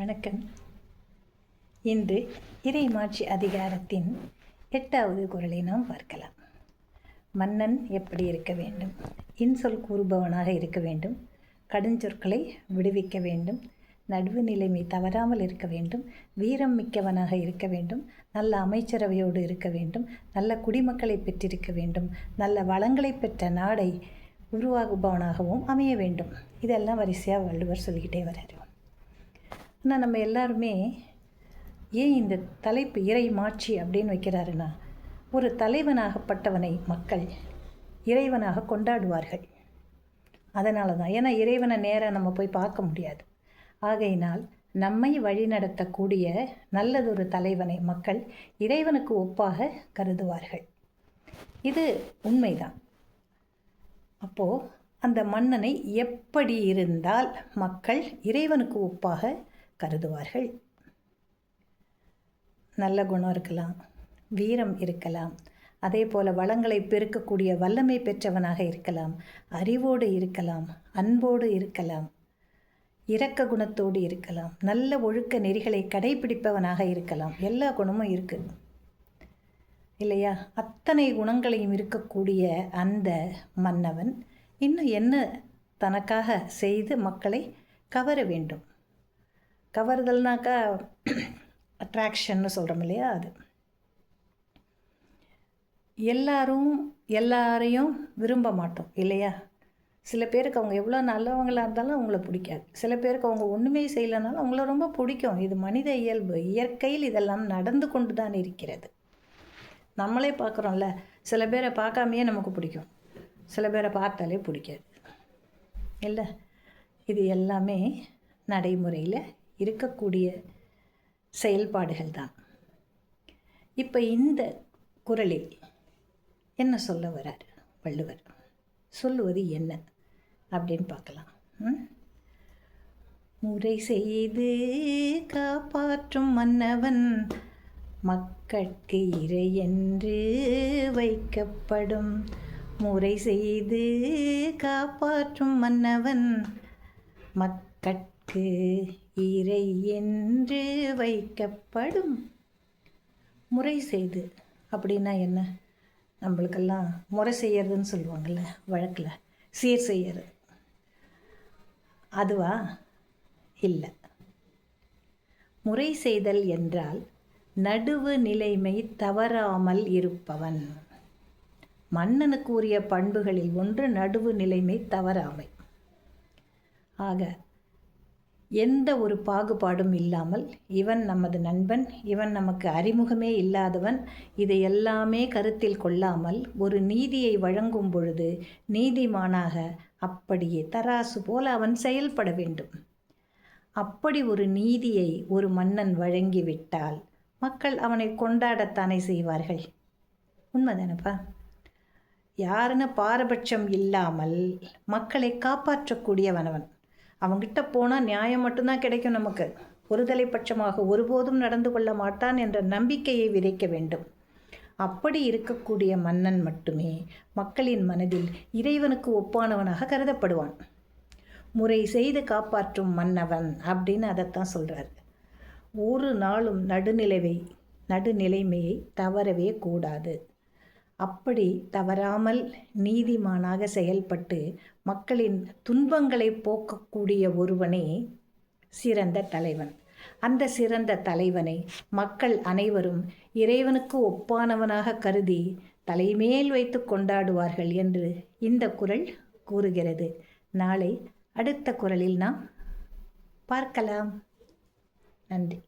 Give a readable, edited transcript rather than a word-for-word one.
வணக்கம். இன்று இறைமாட்சி அதிகாரத்தின் 8வது குறளை நாம் பார்க்கலாம். மன்னன் எப்படி இருக்க வேண்டும்? இன்சொல் கூறுபவனாக இருக்க வேண்டும். கடுஞ்சொற்களை விடுவிக்க வேண்டும். நடுவு நிலைமை தவறாமல் இருக்க வேண்டும். வீரம் மிக்கவனாக இருக்க வேண்டும். நல்ல அமைச்சரவையோடு இருக்க வேண்டும். நல்ல குடிமக்களை பெற்றிருக்க வேண்டும். நல்ல வளங்களை பெற்ற நாடை உருவாகுபவனாகவும் அமைய வேண்டும். இதெல்லாம் வரிசையாக வள்ளுவர் சொல்லிக்கிட்டே வர்றார். ஆனால் நம்ம எல்லாருமே ஏன் இந்த தலைப்பு இறைமாட்சி அப்படின்னு வைக்கிறாருன்னா, ஒரு தலைவனாகப்பட்டவனை மக்கள் இறைவனாக கொண்டாடுவார்கள். அதனால தான். ஏன்னா இறைவனை நேராக நம்ம போய் பார்க்க முடியாது. ஆகையினால் நம்மை வழிநடத்தக்கூடிய நல்லதொரு தலைவனை மக்கள் இறைவனுக்கு ஒப்பாக கருதுவார்கள். இது உண்மைதான். அப்போது அந்த மன்னனை எப்படி இருந்தால் மக்கள் இறைவனுக்கு ஒப்பாக கருதுவார்கள்? நல்ல குணம் இருக்கலாம், வீரம் இருக்கலாம், அதே போல் வளங்களை பெருக்கக்கூடிய வல்லமை பெற்றவனாக இருக்கலாம், அறிவோடு இருக்கலாம், அன்போடு இருக்கலாம், இரக்க குணத்தோடு இருக்கலாம், நல்ல ஒழுக்க நெறிகளை கடைபிடிப்பவனாக இருக்கலாம். எல்லா குணமும் இருக்குது இல்லையா? அத்தனை குணங்களையும் இருக்கக்கூடிய அந்த மன்னவன் இன்னும் என்ன தனக்காக செய்து மக்களை கவர வேண்டும். கவர்தல்னாக்கா அட்ராக்ஷன்னு சொல்கிறோம் இல்லையா? அது எல்லாரையும் விரும்ப மாட்டோம் இல்லையா? சில பேருக்கு அவங்க எவ்வளோ நல்லவங்களாக இருந்தாலும் அவங்கள பிடிக்காது. சில பேருக்கு அவங்க ஒன்றுமே செய்யலைனாலும் அவங்கள ரொம்ப பிடிக்கும். இது மனித இயல்பு, இயற்கையில் இதெல்லாம் நடந்து கொண்டு தான் இருக்கிறது. நம்மளே பார்க்குறோம்ல, சில பேரை பார்க்காமையே நமக்கு பிடிக்கும், சில பேரை பார்த்தாலே பிடிக்காது இல்லை? இது எல்லாமே நடைமுறையில் இருக்கக்கூடிய செயல்பாடுகள் தான். இப்போ இந்த குறளில் என்ன சொல்ல வரார் வள்ளுவர்? சொல்லுவது என்ன அப்படின்னு பார்க்கலாம். முறை செய்து காப்பாற்றும் மன்னவன் மக்கட்கு இறை என்று வைக்கப்படும். முறை செய்து காப்பாற்றும் மன்னவன் மக்கட்கு இறை என்று வைக்கப்படும். முறை செய்து அப்படின்னா என்ன? நம்மளுக்கெல்லாம் முறை செய்யறதுன்னு சொல்லுவாங்கள்ல வழக்கில், சீர் செய்யறது. அதுவா? இல்லை. முறை செய்தல் என்றால் நடுவு நிலைமை தவறாமல் இருப்பவன். மன்னனுக்கு உரிய பண்புகளில் ஒன்று நடுவு நிலைமை தவறாமை. ஆக எந்த ஒரு பாகுபாடும் இல்லாமல் இவன் நமது நண்பன், இவன் நமக்கு அறிமுகமே இல்லாதவன், இதை எல்லாமே கருத்தில் கொள்ளாமல் ஒரு நீதியை வழங்கும் பொழுது நீதிமானாக அப்படியே தராசு போல அவன் செயல்பட வேண்டும். அப்படி ஒரு நீதியை ஒரு மன்னன் வழங்கிவிட்டால் மக்கள் அவனை கொண்டாடத்தானே செய்வார்கள். உண்மைதானப்பா? யாருன்னு பாரபட்சம் இல்லாமல் மக்களை காப்பாற்றக்கூடியவனவன். அவங்கிட்ட போனால் நியாயம் மட்டும்தான் கிடைக்கும் நமக்கு. ஒருதலை பட்சமாக ஒருபோதும் நடந்து கொள்ள மாட்டான் என்ற நம்பிக்கையை விதைக்க வேண்டும். அப்படி இருக்கக்கூடிய மன்னன் மட்டுமே மக்களின் மனதில் இறைவனுக்கு ஒப்பானவனாக கருதப்படுவான். முறை செய்து காப்பாற்றும் மன்னவன் அப்படின்னு அதைத்தான் சொல்கிறார். ஒரு நாளும் நடுநிலைமையை தவறவே கூடாது. அப்படி தவறாமல் நீதிமானாக செயல்பட்டு மக்களின் துன்பங்களை போக்கக்கூடிய ஒருவனே சிறந்த தலைவன். அந்த சிறந்த தலைவனை மக்கள் அனைவரும் இறைவனுக்கு ஒப்பானவனாக கருதி தலைமேல் வைத்து கொண்டாடுவார்கள் என்று இந்த குறள் கூறுகிறது. நாளை அடுத்த குறளில் நாம் பார்க்கலாம். நன்றி.